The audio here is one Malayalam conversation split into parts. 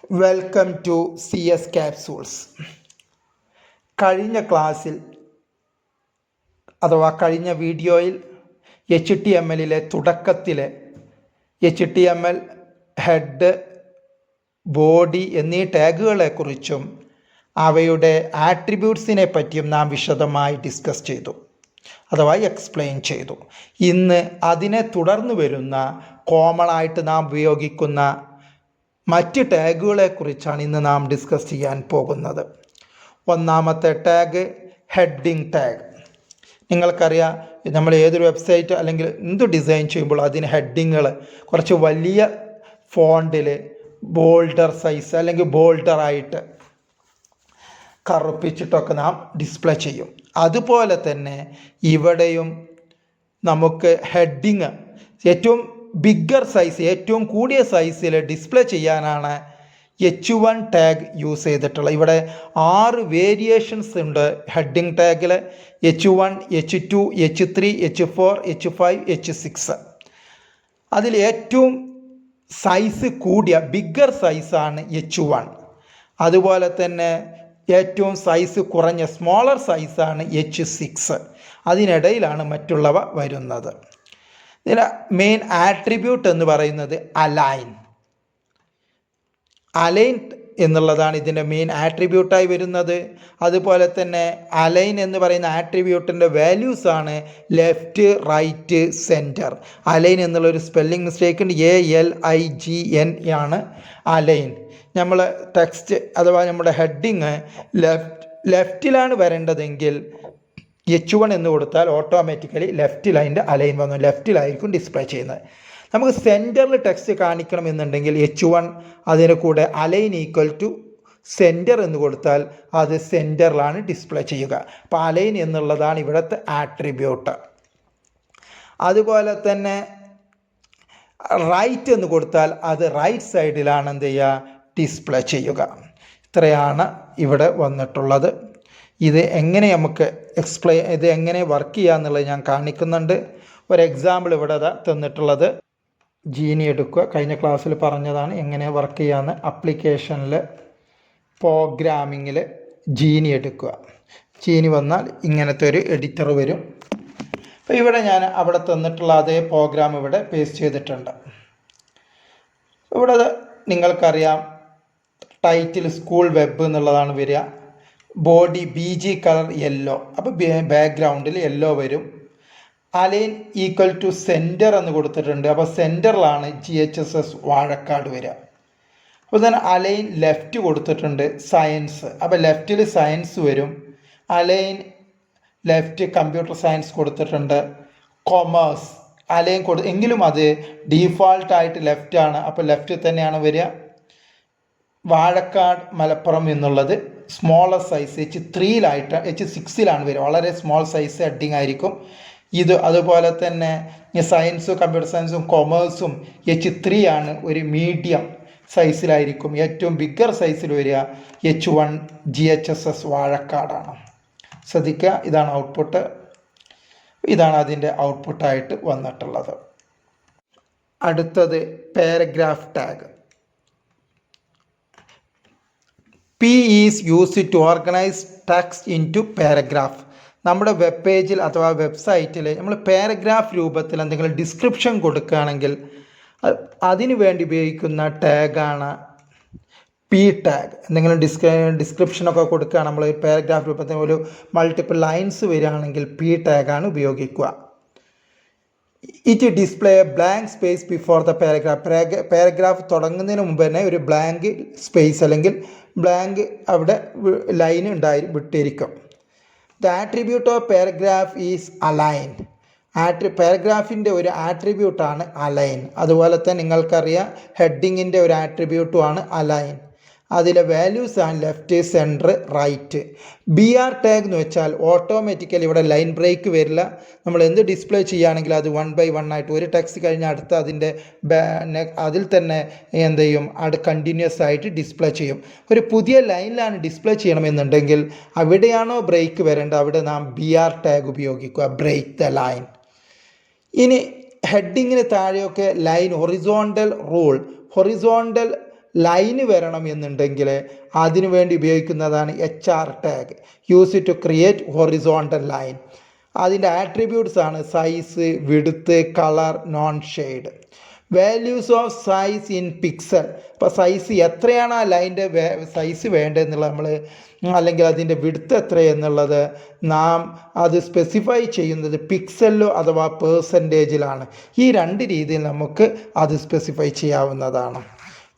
Welcome to CS capsules. കഴിഞ്ഞ ക്ലാസ്സിൽ അഥവാ കഴിഞ്ഞ വീഡിയോയിൽ HTML തുടക്കത്തിലെ HTML ഹെഡ്, ബോഡി എന്നീ ടാഗുകളെക്കുറിച്ചും അവയുടെ ആട്രിബ്യൂട്ട്സിനെ പറ്റിയും നാം വിശദമായി ഡിസ്കസ് ചെയ്തു അഥവാ എക്സ്പ്ലെയിൻ ചെയ്തു. ഇന്ന് അതിനെ തുടർന്ന് വരുന്ന കോമൺ ആയിട്ട് നാം ഉപയോഗിക്കുന്ന മറ്റ് ടാഗുകളെക്കുറിച്ചാണ് ഇന്ന് നാം ഡിസ്കസ് ചെയ്യാൻ പോകുന്നത്. ഒന്നാമത്തെ ടാഗ് ഹെഡിങ് ടാഗ്. നിങ്ങൾക്കറിയാം, നമ്മൾ ഏതൊരു വെബ്സൈറ്റ് അല്ലെങ്കിൽ എന്ത് ഡിസൈൻ ചെയ്യുമ്പോൾ അതിന് ഹെഡിങ്ങുകൾ കുറച്ച് വലിയ ഫോണ്ടിൽ ബോൾഡർ സൈസ് അല്ലെങ്കിൽ ബോൾഡറായിട്ട് കറുപ്പിച്ചിട്ടൊക്കെ നാം ഡിസ്പ്ലേ ചെയ്യും. അതുപോലെ തന്നെ ഇവിടെയും നമുക്ക് ഹെഡിങ് ഏറ്റവും ബിഗ്ഗർ സൈസ്, ഏറ്റവും കൂടിയ സൈസിൽ ഡിസ്പ്ലേ ചെയ്യാനാണ് H1 ടാഗ് യൂസ് ചെയ്തിട്ടുള്ളത്. ഇവിടെ 6 വേരിയേഷൻസ് ഉണ്ട് heading ടാഗിൽ. H1, H2, H3, H4, H5, H6. അതിൽ ഏറ്റവും സൈസ് കൂടിയ ബിഗ്ഗർ സൈസാണ് H1. അതുപോലെ തന്നെ ഏറ്റവും സൈസ് കുറഞ്ഞ സ്മോളർ സൈസാണ് H6. അതിനിടയിലാണ് മറ്റുള്ളവ വരുന്നത്. ഇതിൻ്റെ മെയിൻ ആട്രിബ്യൂട്ട് എന്ന് പറയുന്നത് അലൈൻ എന്നുള്ളതാണ് ഇതിൻ്റെ മെയിൻ ആട്രിബ്യൂട്ടായി വരുന്നത്. അതുപോലെ തന്നെ അലൈൻ എന്ന് പറയുന്ന ആട്രിബ്യൂട്ടിൻ്റെ വാല്യൂസാണ് ലെഫ്റ്റ്, റൈറ്റ്, സെൻറ്റർ. അലൈൻ എന്നുള്ളൊരു സ്പെല്ലിംഗ് മിസ്റ്റേക്ക് ഉണ്ട്. ALIGN ആണ് അലൈൻ. നമ്മൾ ടെക്സ്റ്റ് അഥവാ നമ്മുടെ ഹെഡിങ് ലെഫ്റ്റിലാണ് വരേണ്ടതെങ്കിൽ H1 എന്ന് കൊടുത്താൽ ഓട്ടോമാറ്റിക്കലി ലെഫ്റ്റിൽ അതിൻ്റെ അലൈൻ വന്നു, ലെഫ്റ്റിലായിരിക്കും ഡിസ്പ്ലേ ചെയ്യുന്നത്. നമുക്ക് സെൻറ്ററിൽ ടെക്സ്റ്റ് കാണിക്കണമെന്നുണ്ടെങ്കിൽ H1 അതിന് കൂടെ അലൈൻ ഈക്വൽ ടു സെൻറ്റർ എന്ന് കൊടുത്താൽ അത് സെൻറ്ററിലാണ് ഡിസ്പ്ലേ ചെയ്യുക. അപ്പോൾ അലൈൻ എന്നുള്ളതാണ് ഇവിടുത്തെ ആട്രിബ്യൂട്ട്. അതുപോലെ തന്നെ റൈറ്റ് എന്ന് കൊടുത്താൽ അത് റൈറ്റ് സൈഡിലാണ് എന്ത് ചെയ്യുക, ഡിസ്പ്ലേ ചെയ്യുക. ഇത്രയാണ് ഇവിടെ വന്നിട്ടുള്ളത്. ഇത് എങ്ങനെ നമുക്ക് ഇത് എങ്ങനെ വർക്ക് ചെയ്യുക എന്നുള്ളത് ഞാൻ കാണിക്കുന്നുണ്ട്. ഒരു എക്സാമ്പിൾ ഇവിടെ തന്നിട്ടുള്ളത്. ജീനി എടുക്കുക. കഴിഞ്ഞ ക്ലാസ്സിൽ പറഞ്ഞതാണ് എങ്ങനെ വർക്ക് ചെയ്യാമെന്ന്. അപ്ലിക്കേഷനിൽ പ്രോഗ്രാമിങ്ങിൽ ജീനി എടുക്കുക. ജീനി വന്നാൽ ഇങ്ങനത്തെ ഒരു എഡിറ്റർ വരും. അപ്പോൾ ഇവിടെ ഞാൻ അവിടെ തന്നിട്ടുള്ള അതേ പ്രോഗ്രാം ഇവിടെ പേസ്റ്റ് ചെയ്തിട്ടുണ്ട്. ഇവിടെ നിങ്ങൾക്കറിയാം, ടൈറ്റിൽ സ്കൂൾ വെബ് എന്നുള്ളതാണ് വരിക. ബോഡി BG കളർ യെല്ലോ, അപ്പോൾ ബാക്ക്ഗ്രൗണ്ടിൽ യെല്ലോ വരും. അലൈൻ ഈക്വൽ ടു സെൻറ്റർ എന്ന് കൊടുത്തിട്ടുണ്ട്. അപ്പോൾ സെൻറ്ററിലാണ് GHSS വാഴക്കാട് വരിക. അപ്പോൾ തന്നെ അലൈൻ ലെഫ്റ്റ് കൊടുത്തിട്ടുണ്ട്, സയൻസ്, അപ്പോൾ ലെഫ്റ്റിൽ സയൻസ് വരും. അലൈൻ ലെഫ്റ്റ് കമ്പ്യൂട്ടർ സയൻസ് കൊടുത്തിട്ടുണ്ട്. കൊമേഴ്സ് അലൈൻ എങ്കിലും അത് ഡീഫാൾട്ടായിട്ട് ലെഫ്റ്റാണ്, അപ്പോൾ ലെഫ്റ്റ് തന്നെയാണ് വരിക. വാഴക്കാട് മലപ്പുറം എന്നുള്ളത് സ്മോളർ സൈസ് H3യിലായിട്ട് H6ലാണ് വരിക. വളരെ സ്മോൾ സൈസ് ഹെഡിങ് ആയിരിക്കും ഇത്. അതുപോലെ തന്നെ സയൻസും കമ്പ്യൂട്ടർ സയൻസും കൊമേഴ്സും H3 ആണ്, ഒരു മീഡിയം സൈസിലായിരിക്കും. ഏറ്റവും ബിഗ്ഗർ സൈസിൽ വരിക H1 GHSS വാഴക്കാടാണ്. ശ്രദ്ധിക്കുക, ഇതാണ് ഔട്ട്പുട്ട്. ഇതാണ് അതിൻ്റെ ഔട്ട്പുട്ടായിട്ട് വന്നിട്ടുള്ളത്. അടുത്തത് paragraph tag. P is used to organize text into paragraph. നമ്മുടെ വെബ് പേജിൽ അഥവാ വെബ്സൈറ്റിൽ നമ്മൾ പാരഗ്രാഫ് രൂപത്തിൽ എന്തെങ്കിലും ഡിസ്ക്രിപ്ഷൻ കൊടുക്കുകയാണെങ്കിൽ അതിനു വേണ്ടി ഉപയോഗിക്കുന്ന ടാഗാണ് P ടാഗ്. എന്തെങ്കിലും ഡിസ്ക്രിപ്ഷനൊക്കെ കൊടുക്കുകയാണ് നമ്മൾ പാരഗ്രാഫ് രൂപത്തിൽ, ഒരു മൾട്ടിപ്പിൾ ലൈൻസ് വരികയാണെങ്കിൽ P ടാഗാണ് ഉപയോഗിക്കുക. It display a blank space before the paragraph. Paragraph തുടങ്ങുന്നതിന് മുമ്പ് തന്നെ ഒരു ബ്ലാങ്ക് സ്പേസ് അല്ലെങ്കിൽ ബ്ലാങ്ക് അവിടെ ലൈൻ വിട്ടിരിക്കും. The attribute of paragraph is align. പാരഗ്രാഫിൻ്റെ ഒരു ആട്രിബ്യൂട്ടാണ് അലൈൻ. അതുപോലെ തന്നെ നിങ്ങൾക്കറിയാം ഹെഡിങ്ങിൻ്റെ ഒരു ആട്രിബ്യൂട്ടുമാണ് അലൈൻ. അതിലെ വാല്യൂസ് ആണ് left, centre, right. BR tag എന്ന് വെച്ചാൽ ഓട്ടോമാറ്റിക്കലി ഇവിടെ ലൈൻ ബ്രേക്ക് വരില്ല. നമ്മൾ എന്ത് ഡിസ്പ്ലേ ചെയ്യുകയാണെങ്കിൽ അത് 1 by 1 ആയിട്ട് ഒരു ടെക്സ്റ്റ് കഴിഞ്ഞാൽ അടുത്ത അതിൻ്റെ അതിൽ തന്നെ എന്ത് ചെയ്യും, കണ്ടിന്യൂസ് ആയിട്ട് ഡിസ്പ്ലേ ചെയ്യും. ഒരു പുതിയ ലൈനിലാണ് ഡിസ്പ്ലേ ചെയ്യണമെന്നുണ്ടെങ്കിൽ അവിടെയാണോ ബ്രേക്ക് വരേണ്ടത് അവിടെ നാം BR ടാഗ് ഉപയോഗിക്കുക, ബ്രേക്ക് ദ ലൈൻ. ഇനി ഹെഡിങ്ങിന് താഴെയൊക്കെ line horizontal rule, horizontal line വരണം എന്നുണ്ടെങ്കിൽ അതിനു വേണ്ടി ഉപയോഗിക്കുന്നതാണ് HR tag. Use to create horizontal line. അതിൻ്റെ ആട്രിബ്യൂട്ട്സ് ആണ് size, width, colour, non shade. Values of size in pixel. ഇപ്പോൾ സൈസ് എത്രയാണ് ആ ലൈൻ്റെ സൈസ് വേണ്ടതെന്നുള്ളത് നമ്മൾ, അല്ലെങ്കിൽ അതിൻ്റെ വിഡ്ത്ത് എത്രയെന്നുള്ളത് നാം അത് സ്പെസിഫൈ ചെയ്യുന്നത് പിക്സലിലോ അഥവാ പേഴ്സൻറ്റേജിലാണ്. ഈ രണ്ട് രീതിയിൽ നമുക്ക് അത് സ്പെസിഫൈ ചെയ്യാവുന്നതാണ്.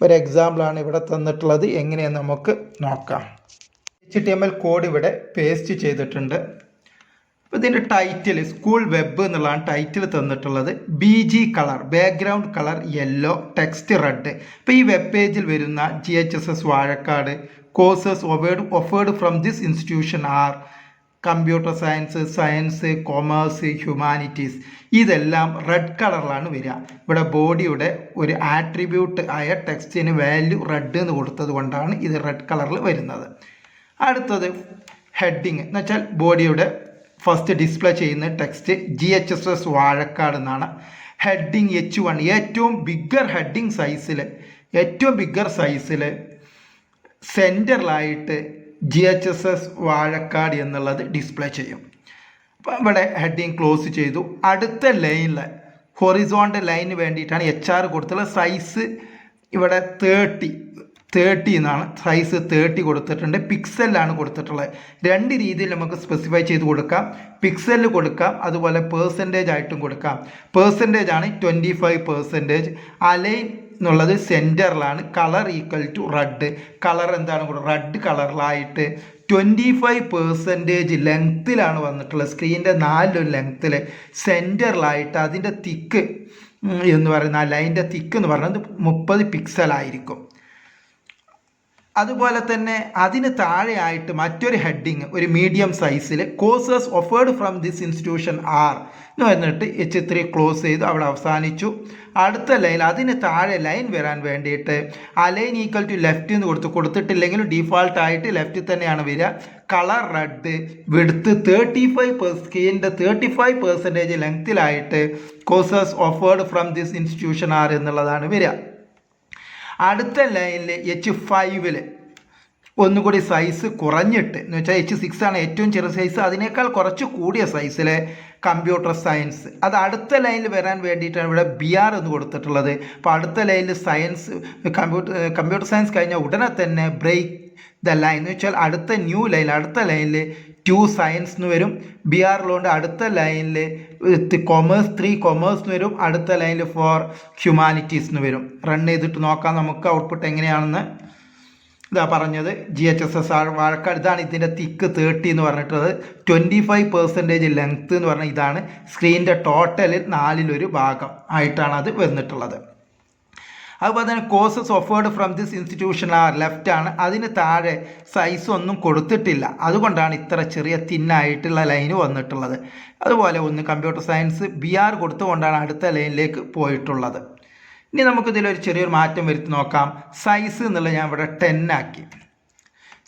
ഒരു എക്സാമ്പിളാണ് ഇവിടെ തന്നിട്ടുള്ളത്. എങ്ങനെയെന്ന് നമുക്ക് നോക്കാം. HTML കോഡ് ഇവിടെ പേസ്റ്റ് ചെയ്തിട്ടുണ്ട്. അപ്പോൾ ഇതിൻ്റെ ടൈറ്റിൽ സ്കൂൾ വെബ് എന്നുള്ളതാണ് ടൈറ്റിൽ തന്നിട്ടുള്ളത്. BG colour, background colour yellow, text red. ഇപ്പോൾ ഈ വെബ് പേജിൽ വരുന്ന GHSS Vazhakkad courses offered from this institution are computer science, commerce, humanities. ഇതെല്ലാം റെഡ് കളറിലാണ് വരിക. ഇവിടെ ബോഡിയുടെ ഒരു ആട്രിബ്യൂട്ട് ആയ ടെക്സ്റ്റിന് വാല്യൂ റെഡ് എന്ന് കൊടുത്തത് കൊണ്ടാണ് ഇത് റെഡ് കളറിൽ വരുന്നത്. അടുത്തത് ഹെഡിങ് എന്ന് വെച്ചാൽ ബോഡിയുടെ ഫസ്റ്റ് ഡിസ്പ്ലേ ചെയ്യുന്ന ടെക്സ്റ്റ് GHSS വാഴക്കാട് എന്നാണ്. ഹെഡിങ് H1, ഏറ്റവും ബിഗ്ഗർ ഹെഡിങ് സൈസിൽ സെൻറ്ററിലായിട്ട് GHSS വാഴക്കാട് എന്നുള്ളത് ഡിസ്പ്ലേ ചെയ്യും. അപ്പോൾ ഇവിടെ ഹെഡിങ് ക്ലോസ് ചെയ്തു. അടുത്ത ലൈനിൽ ഹൊറിസോണ്ടൽ ലൈനിന് വേണ്ടിയിട്ടാണ് HR കൊടുത്തിട്ടുള്ളത്. സൈസ് ഇവിടെ 30 എന്നാണ്, സൈസ് 30 കൊടുത്തിട്ടുണ്ട്. പിക്സലിലാണ് കൊടുത്തിട്ടുള്ളത്. രണ്ട് രീതിയിൽ നമുക്ക് സ്പെസിഫൈ ചെയ്ത് കൊടുക്കാം. പിക്സലിൽ കൊടുക്കാം, അതുപോലെ പേഴ്സൻറ്റേജ് ആയിട്ടും കൊടുക്കാം. പേഴ്സൻറ്റേജ് ആണ് 25%. അലൈൻ എന്നുള്ളത് സെൻറ്ററിലാണ്. Colour equal to red. Colour എന്താണ് റെഡ് കളറിലായിട്ട് 25% ലെങ്ത്തിലാണ് വന്നിട്ടുള്ളത്. സ്ക്രീനിൻ്റെ 4 ലെങ്ത്തിൽ സെൻറ്ററിലായിട്ട് അതിൻ്റെ തിക്ക് എന്ന് പറയുന്ന ആ ലൈൻ്റെ തിക്ക് എന്ന് പറയുന്നത് 30 പിക്സലായിരിക്കും. അതുപോലെ തന്നെ അതിന് താഴെയായിട്ട് മറ്റൊരു ഹെഡിങ് ഒരു മീഡിയം സൈസിൽ courses offered from this institution are എന്ന് പറഞ്ഞിട്ട് H3 ക്ലോസ് ചെയ്തു, അവിടെ അവസാനിച്ചു. അടുത്ത ലൈൻ, അതിന് താഴെ ലൈൻ വരാൻ വേണ്ടിയിട്ട് അലൈൻ ഈക്വൽ ടു ലെഫ്റ്റ് എന്ന് കൊടുത്തിട്ടില്ലെങ്കിലും ഡീഫാൾട്ടായിട്ട് ലെഫ്റ്റിൽ തന്നെയാണ് വരിക. കളർ റെഡ്, വിഡ്ത്ത് 35%, സ്ക്രീനിൻ്റെ 35% ലെങ്ത്തിലായിട്ട് courses offered from this institution are എന്നുള്ളതാണ് വരിക. അടുത്ത ലൈനിൽ H5 ഒന്നുകൂടി സൈസ് കുറഞ്ഞിട്ട്, എന്ന് വെച്ചാൽ H6 ആണ് ഏറ്റവും ചെറിയ സൈസ്, അതിനേക്കാൾ കുറച്ച് കൂടിയ സൈസിൽ കമ്പ്യൂട്ടർ സയൻസ്. അത് അടുത്ത ലൈനിൽ വരാൻ വേണ്ടിയിട്ടാണ് ഇവിടെ BR എന്ന് കൊടുത്തിട്ടുള്ളത്. അപ്പോൾ അടുത്ത ലൈനിൽ സയൻസ് കമ്പ്യൂട്ടർ സയൻസ് കഴിഞ്ഞാൽ ഉടനെ തന്നെ ബ്രേക്ക് ദ ലൈൻ എന്ന് വെച്ചാൽ അടുത്ത ന്യൂ ലൈൻ, അടുത്ത ലൈനിൽ 2 സയൻസ് എന്ന് വരും. BRലുണ്ട് അടുത്ത ലൈനിൽ കൊമേഴ്സ് 3 കൊമേഴ്സ് എന്ന് വരും. അടുത്ത ലൈനിൽ 4 ഹ്യൂമാനിറ്റീസ് എന്ന് വരും. റൺ ചെയ്തിട്ട് നോക്കാം നമുക്ക് ഔട്ട്പുട്ട് എങ്ങനെയാണെന്ന്. ഇതാ പറഞ്ഞത് GHSS വാഴക്കാട്. ഇതാണ് ഇതിൻ്റെ തിക്ക് 30 എന്ന് പറഞ്ഞിട്ടുള്ളത്. 25% ലെങ്ത്ത് എന്ന് പറഞ്ഞാൽ ഇതാണ് സ്ക്രീനിൻ്റെ ടോട്ടലിൽ 4 ഭാഗം ആയിട്ടാണ് അത് വന്നിട്ടുള്ളത്. അതുപോലെ തന്നെ courses offered from this institution are left ആണ്. അതിന് താഴെ സൈസ് ഒന്നും കൊടുത്തിട്ടില്ല, അതുകൊണ്ടാണ് ഇത്ര ചെറിയ തിന്നായിട്ടുള്ള ലൈന് വന്നിട്ടുള്ളത്. അതുപോലെ ഒന്ന് കമ്പ്യൂട്ടർ സയൻസ് BR കൊടുത്തുകൊണ്ടാണ് അടുത്ത ലൈനിലേക്ക് പോയിട്ടുള്ളത്. ഇനി നമുക്കിതിലൊരു ചെറിയൊരു മാറ്റം വരുത്തി നോക്കാം. സൈസ് എന്നുള്ളത് ഞാൻ ഇവിടെ 10 ആക്കി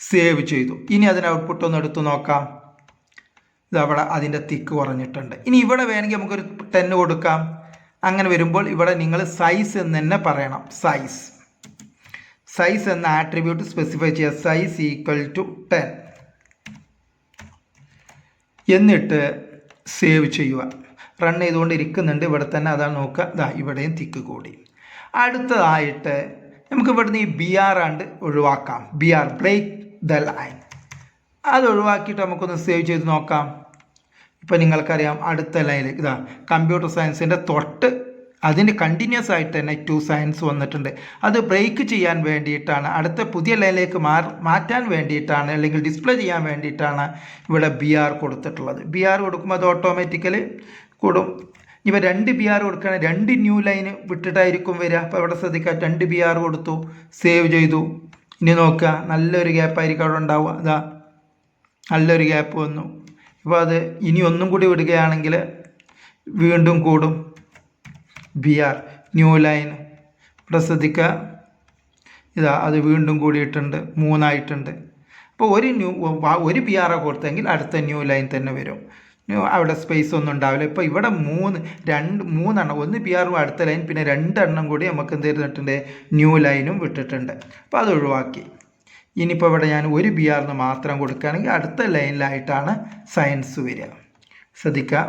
സേവ് ചെയ്തു. ഇനി അതിന് ഔട്ട്പുട്ട് ഒന്ന് എടുത്തു നോക്കാം. ഇതവിടെ അതിൻ്റെ തിക്ക് കുറഞ്ഞിട്ടുണ്ട്. ഇനി ഇവിടെ വേണമെങ്കിൽ നമുക്കൊരു 10 കൊടുക്കാം. അങ്ങനെ വരുമ്പോൾ ഇവിടെ നിങ്ങൾ സൈസ് എന്ന് തന്നെ പറയണം. സൈസ് എന്ന ആട്രിബ്യൂട്ട് സ്പെസിഫൈ ചെയ്യുക. സൈസ് ഈക്വൽ ടു 10 എന്നിട്ട് സേവ് ചെയ്യുക. റൺ ചെയ്തുകൊണ്ടിരിക്കുന്നുണ്ട് ഇവിടെ തന്നെ, അതാണ് നോക്കുക. ഇതാ ഇവിടെയും തിക്ക് കൂടി. അടുത്തതായിട്ട് നമുക്ക് ഇവിടുന്ന് ഈ BR ആണ്ട് ഒഴിവാക്കാം. BR ബ്രേക്ക് ദ ലൈൻ അത് ഒഴിവാക്കിയിട്ട് നമുക്കൊന്ന് സേവ് ചെയ്ത് നോക്കാം. ഇപ്പോൾ നിങ്ങൾക്കറിയാം അടുത്ത ലൈനിൽ ഇതാ കമ്പ്യൂട്ടർ സയൻസിൻ്റെ തൊട്ട് അതിന് കണ്ടിന്യൂസ് ആയിട്ട് തന്നെ 2 സയൻസ് വന്നിട്ടുണ്ട്. അത് ബ്രേക്ക് ചെയ്യാൻ വേണ്ടിയിട്ടാണ്, അടുത്ത പുതിയ ലൈനിലേക്ക് മാറ്റാൻ വേണ്ടിയിട്ടാണ്, അല്ലെങ്കിൽ ഡിസ്പ്ലേ ചെയ്യാൻ വേണ്ടിയിട്ടാണ് ഇവിടെ BR കൊടുത്തിട്ടുള്ളത്. BR കൊടുക്കുമ്പോൾ അത് ഓട്ടോമാറ്റിക്കലി കൂടും. ഇപ്പോൾ 2 BR കൊടുക്കുകയാണെങ്കിൽ 2 ന്യൂ ലൈന് വിട്ടിട്ടായിരിക്കും വരിക. അപ്പോൾ ഇവിടെ ശ്രദ്ധിക്കുക, 2 BR കൊടുത്തു, സേവ് ചെയ്തു. ഇനി നോക്കുക, നല്ലൊരു ഗ്യാപ്പായിരിക്കും അവിടെ ഉണ്ടാവുക. അതാ നല്ലൊരു ഗ്യാപ്പ് വന്നു. ഇപ്പോൾ അത് ഇനി ഒന്നും കൂടി വിടുകയാണെങ്കിൽ വീണ്ടും കൂടും. BR ന്യൂ ലൈൻ ഇവിടെ ശ്രദ്ധിക്കുക, ഇതാ അത് വീണ്ടും കൂടിയിട്ടുണ്ട്, 3 ആയിട്ടുണ്ട്. അപ്പോൾ ഒരു BR കൊടുത്തെങ്കിൽ അടുത്ത ന്യൂ ലൈൻ തന്നെ വരും. അവിടെ സ്പേസ് ഒന്നും ഉണ്ടാവില്ല. ഇപ്പോൾ ഇവിടെ മൂന്നെണ്ണം, ഒന്ന് പി ആറും അടുത്ത ലൈൻ, പിന്നെ 2 എണ്ണം കൂടി നമുക്ക് എന്ത് ചെയ്തിട്ടുണ്ട്, ന്യൂ ലൈനും വിട്ടിട്ടുണ്ട്. അപ്പോൾ അത് ഒഴിവാക്കി. ഇനിയിപ്പോൾ ഇവിടെ ഞാൻ ഒരു ബി ആറിന് മാത്രം കൊടുക്കുകയാണെങ്കിൽ അടുത്ത ലൈനിലായിട്ടാണ് സയൻസ് വരിക. ശ്രദ്ധിക്കുക,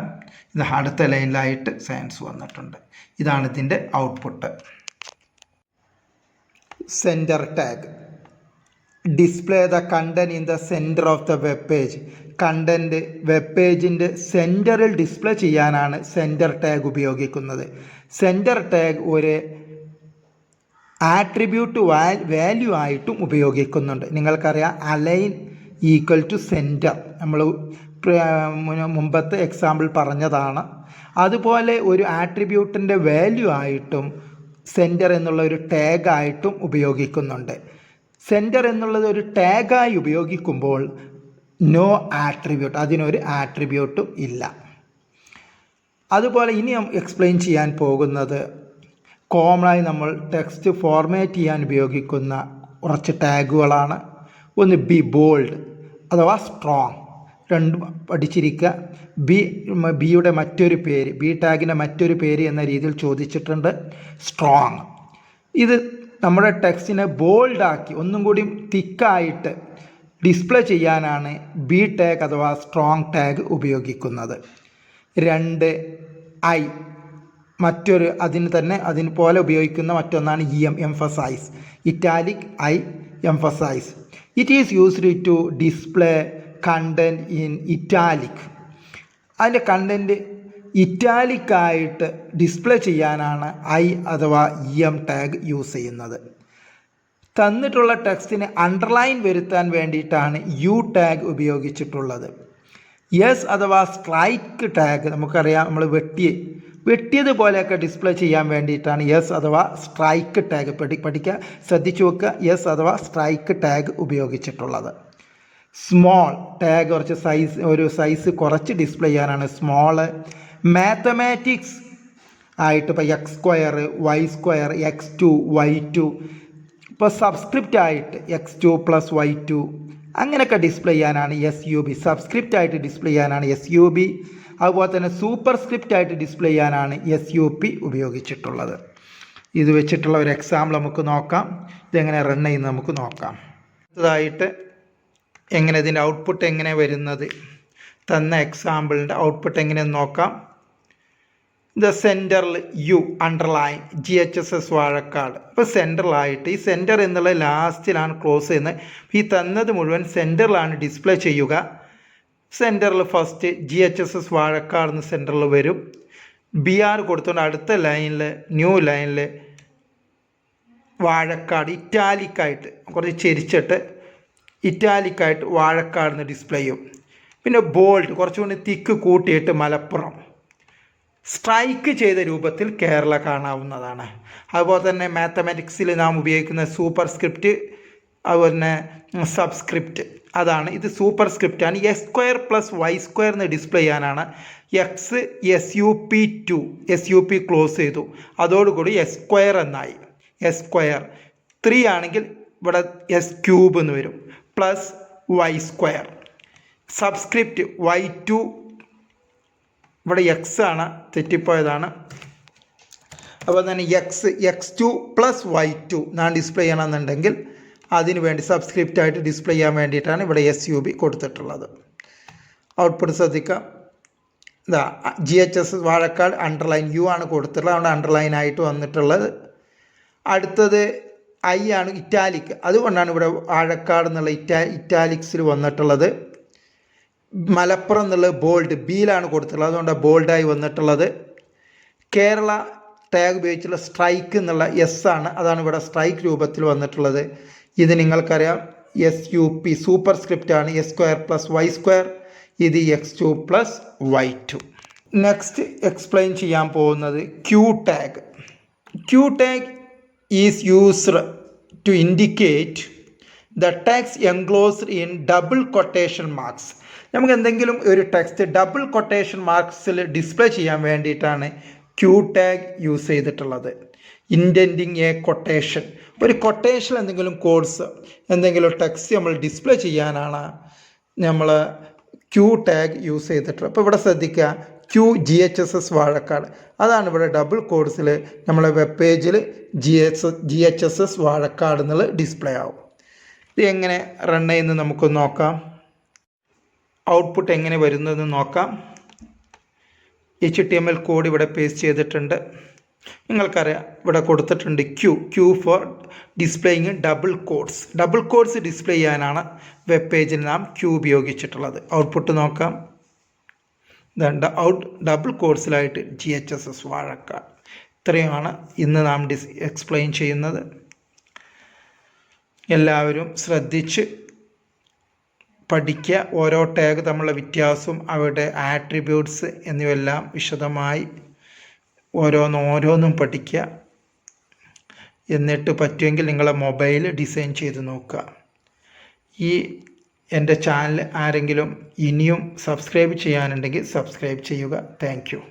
ഇത് അടുത്ത ലൈനിലായിട്ട് സയൻസ് വന്നിട്ടുണ്ട്. ഇതാണ് ഇതിൻ്റെ output. Centre tag display the content in the centre of the web page. Content web പേജിൻ്റെ സെൻറ്ററിൽ ഡിസ്പ്ലേ ചെയ്യാനാണ് സെൻറ്റർ ടാഗ് ഉപയോഗിക്കുന്നത്. സെൻറ്റർ ടാഗ് ഒരു ആട്രിബ്യൂട്ട് വാല്യൂ ആയിട്ടും ഉപയോഗിക്കുന്നുണ്ട്. നിങ്ങൾക്കറിയാം അലൈൻ ഈക്വൽ ടു സെൻറ്റർ, നമ്മൾ മുമ്പത്തെ എക്സാമ്പിൾ പറഞ്ഞതാണ്. അതുപോലെ ഒരു ആട്രിബ്യൂട്ടിൻ്റെ വാല്യൂ ആയിട്ടും സെൻറ്റർ എന്നുള്ള ഒരു ടാഗായിട്ടും ഉപയോഗിക്കുന്നുണ്ട്. സെൻറ്റർ എന്നുള്ളത് ഒരു ടാഗായി ഉപയോഗിക്കുമ്പോൾ നോ ആട്രിബ്യൂട്ട്, അതിനൊരു ആട്രിബ്യൂട്ടും ഇല്ല. അതുപോലെ ഇനി എക്സ്പ്ലെയിൻ ചെയ്യാൻ പോകുന്നത് കോമണായി നമ്മൾ ടെക്സ്റ്റ് ഫോർമാറ്റ് ചെയ്യാൻ ഉപയോഗിക്കുന്ന കുറച്ച് ടാഗുകളാണ്. ഒന്ന് ബി ബോൾഡ് അഥവാ സ്ട്രോങ്, രണ്ടും പഠിച്ചിരിക്കുക. ബിയുടെ മറ്റൊരു പേര്, ബി ടാഗിൻ്റെ മറ്റൊരു പേര് എന്ന രീതിയിൽ ചോദിച്ചിട്ടുണ്ട്, സ്ട്രോങ്. ഇത് നമ്മുടെ ടെക്സ്റ്റിനെ ബോൾഡാക്കി ഒന്നും കൂടി തിക്കായിട്ട് ഡിസ്പ്ലേ ചെയ്യാനാണ് ബി ടാഗ് അഥവാ സ്ട്രോങ് ടാഗ് ഉപയോഗിക്കുന്നത്. 2 ഐ, മറ്റൊരു അതിന് പോലെ ഉപയോഗിക്കുന്ന മറ്റൊന്നാണ് emphasize, italic I emphasize. It is used to display content in italic. അതിൻ്റെ കണ്ടൻറ്റ് ഇറ്റാലിക്കായിട്ട് ഡിസ്പ്ലേ ചെയ്യാനാണ് ഐ അഥവാ ടാഗ് യൂസ് ചെയ്യുന്നത്. തന്നിട്ടുള്ള ടെക്സ്റ്റിന് അണ്ടർലൈൻ വരുത്താൻ വേണ്ടിയിട്ടാണ് ടാഗ് ഉപയോഗിച്ചിട്ടുള്ളത്. യെസ് അഥവാ സ്ട്രൈക്ക് ടാഗ് നമുക്കറിയാം, നമ്മൾ വെട്ടിയതുപോലെയൊക്കെ ഡിസ്പ്ലേ ചെയ്യാൻ വേണ്ടിയിട്ടാണ് യെസ് അഥവാ സ്ട്രൈക്ക് ടാഗ് പഠിക്കുക, ശ്രദ്ധിച്ചു വെക്കുക, യെസ് അഥവാ സ്ട്രൈക്ക് ടാഗ് ഉപയോഗിച്ചിട്ടുള്ളത്. സ്മോൾ ടാഗ് ഒരു സൈസ് കുറച്ച് ഡിസ്പ്ലേ ചെയ്യാനാണ് സ്മോള്. മാത്തമാറ്റിക്സ് ആയിട്ട് ഇപ്പോൾ x² y², x2 y2, ഇപ്പോൾ സബ്സ്ക്രിപ്റ്റ് ആയിട്ട് x2 + y2 അങ്ങനെയൊക്കെ ഡിസ്പ്ലേ ചെയ്യാനാണ് SUB, സബ്സ്ക്രിപ്റ്റ് ആയിട്ട് ഡിസ്പ്ലേ ചെയ്യാനാണ് SUB. അതുപോലെ തന്നെ സൂപ്പർ സ്ക്രിപ്റ്റ് ആയിട്ട് ഡിസ്പ്ലേ ചെയ്യാനാണ് SUP ഉപയോഗിച്ചിട്ടുള്ളത്. ഇത് വെച്ചിട്ടുള്ള ഒരു എക്സാമ്പിൾ നമുക്ക് നോക്കാം. ഇതെങ്ങനെ റൺ ചെയ്യുന്നത് നമുക്ക് നോക്കാം. അടുത്തതായിട്ട് എങ്ങനെ ഇതിൻ്റെ ഔട്ട്പുട്ട് എങ്ങനെ വരുന്നത്, തന്ന എക്സാമ്പിളിൻ്റെ ഔട്ട്പുട്ട് എങ്ങനെയെന്ന് നോക്കാം. ഇത് സെൻറ്ററിൽ അണ്ടർലൈൻ GHSS വാഴക്കാട്. ഇപ്പോൾ സെൻറ്ററിലായിട്ട് ഈ സെൻറ്റർ എന്നുള്ള ലാസ്റ്റിലാണ് ക്ലോസ് ചെയ്യുന്നത്. ഈ തന്നത് മുഴുവൻ സെൻറ്ററിലാണ് ഡിസ്പ്ലേ ചെയ്യുക. സെൻറ്ററിൽ ഫസ്റ്റ് GHSS വാഴക്കാട് എന്ന് സെൻറ്ററിൽ വരും. BR കൊടുത്തുകൊണ്ട് അടുത്ത ലൈനിൽ ന്യൂ ലൈനിൽ വാഴക്കാട് ഇറ്റാലിക്കായിട്ട് കുറച്ച് ചെരിച്ചിട്ട് ഇറ്റാലിക്കായിട്ട് വാഴക്കാട് എന്ന് ഡിസ്പ്ലേ ചെയ്യും. പിന്നെ ബോൾഡ് കുറച്ചുകൂടി തിക്ക് കൂട്ടിയിട്ട് മലപ്പുറം, സ്ട്രൈക്ക് ചെയ്ത രൂപത്തിൽ കേരള കാണാവുന്നതാണ്. അതുപോലെ തന്നെ മാത്തമാറ്റിക്സിൽ നാം ഉപയോഗിക്കുന്ന സൂപ്പർ സ്ക്രിപ്റ്റ്, അതുപോലെ തന്നെ സബ്സ്ക്രിപ്റ്റ്, അതാണ് ഇത് സൂപ്പർ സ്ക്രിപ്റ്റാണ്. x² + y² എന്ന് ഡിസ്പ്ലേ ചെയ്യാനാണ് x SUP2, SUP ക്ലോസ് ചെയ്തു, അതോടുകൂടി S² എന്നായി. S². 3 ആണെങ്കിൽ ഇവിടെ S³ എന്ന് വരും, +y². സബ്സ്ക്രിപ്റ്റ് y2, ഇവിടെ x ആണ്, തെറ്റിപ്പോയതാണ്. അപ്പോൾ തന്നെ x2 + y2 ഞാൻ ഡിസ്പ്ലേ ചെയ്യണമെന്നുണ്ടെങ്കിൽ അതിന് വേണ്ടി സബ്സ്ക്രിപ്റ്റ് ആയിട്ട് ഡിസ്പ്ലേ ചെയ്യാൻ വേണ്ടിയിട്ടാണ് ഇവിടെ SUB കൊടുത്തിട്ടുള്ളത്. ഔട്ട്പുട്ട് ശ്രദ്ധിക്കാം. ഇതാ GHSS വാഴക്കാട് അണ്ടർലൈൻ ആണ് കൊടുത്തിട്ടുള്ളത്, അതുകൊണ്ട് അണ്ടർലൈൻ ആയിട്ട് വന്നിട്ടുള്ളത്. അടുത്തത് I ആണ്, ഇറ്റാലിക്, അതുകൊണ്ടാണ് ഇവിടെ വാഴക്കാട് എന്നുള്ള ഇറ്റാലിക്സിൽ വന്നിട്ടുള്ളത്. മലപ്പുറം എന്നുള്ളത് ബോൾഡ്, ബിയിലാണ് കൊടുത്തിട്ടുള്ളത്, അതുകൊണ്ടാണ് ബോൾഡായി വന്നിട്ടുള്ളത്. കേരള ടാഗ് ഉപയോഗിച്ചുള്ള സ്ട്രൈക്ക് എന്നുള്ള ആണ്, അതാണ് ഇവിടെ സ്ട്രൈക്ക് രൂപത്തിൽ വന്നിട്ടുള്ളത്. ഇത് നിങ്ങൾക്കറിയാം SUP സൂപ്പർ സ്ക്രിപ്റ്റാണ്, S² + y². ഇത് x2 + y2. നെക്സ്റ്റ് എക്സ്പ്ലെയിൻ ചെയ്യാൻ പോകുന്നത് tag. Tag is used to indicate the text enclosed in double quotation marks. നമുക്ക് എന്തെങ്കിലും ഒരു ടെക്സ്റ്റ് ഡബിൾ കൊട്ടേഷൻ മാർക്സിൽ ഡിസ്പ്ലേ ചെയ്യാൻ വേണ്ടിയിട്ടാണ് ടാഗ് യൂസ് ചെയ്തിട്ടുള്ളത്. ഇൻഡൻറ്റിങ് എ കൊട്ടേഷൻ, ഒരു കൊട്ടേഷൻ എന്തെങ്കിലും കോഡ്സ് എന്തെങ്കിലും ടെക്സ്റ്റ് നമ്മൾ ഡിസ്പ്ലേ ചെയ്യാനാണ് നമ്മൾ ക്യൂ ടാഗ് യൂസ് ചെയ്തിട്ടുള്ളത്. അപ്പോൾ ഇവിടെ ശ്രദ്ധിക്കുക, QGHSS വാഴക്കാട്, അതാണ് ഇവിടെ ഡബിൾ കോഡ്സിൽ നമ്മളെ വെബ് പേജിൽ GHSS വാഴക്കാട് എന്നുള്ള ഡിസ്പ്ലേ ആവും. ഇത് എങ്ങനെ റൺ ചെയ്യുന്നത് നമുക്കൊന്ന് നോക്കാം. ഔട്ട്പുട്ട് എങ്ങനെ വരുന്നതെന്ന് നോക്കാം. HTML കോഡ് ഇവിടെ പേസ്റ്റ് ചെയ്തിട്ടുണ്ട്. നിങ്ങൾക്കറിയാം ഇവിടെ കൊടുത്തിട്ടുണ്ട് Q for displaying double quotes display ചെയ്യാനാണ് വെബ് പേജിൽ നാം ക്യൂ ഉപയോഗിച്ചിട്ടുള്ളത്. ഔട്ട്പുട്ട് നോക്കാം. ഡബിൾ കോഡ്സിലായിട്ട് GHSS വാഴക്കാട്. ഇത്രയുമാണ് ഇന്ന് നാം എക്സ്പ്ലെയിൻ ചെയ്യുന്നത്. എല്ലാവരും ശ്രദ്ധിച്ച് പഠിക്കുക. ഓരോ ടാഗ് തമ്മിലുള്ള വ്യത്യാസവും അവയുടെ ആട്രിബ്യൂട്ട്സ് എന്നിവയെല്ലാം വിശദമായി ഓരോന്നും പഠിക്കുക. എന്നിട്ട് പറ്റുമെങ്കിൽ നിങ്ങളെ മൊബൈൽ ഡിസൈൻ ചെയ്ത് നോക്കുക. എൻ്റെ ചാനൽ ആരെങ്കിലും ഇനിയും സബ്സ്ക്രൈബ് ചെയ്യാനുണ്ടെങ്കിൽ സബ്സ്ക്രൈബ് ചെയ്യുക. Thank you.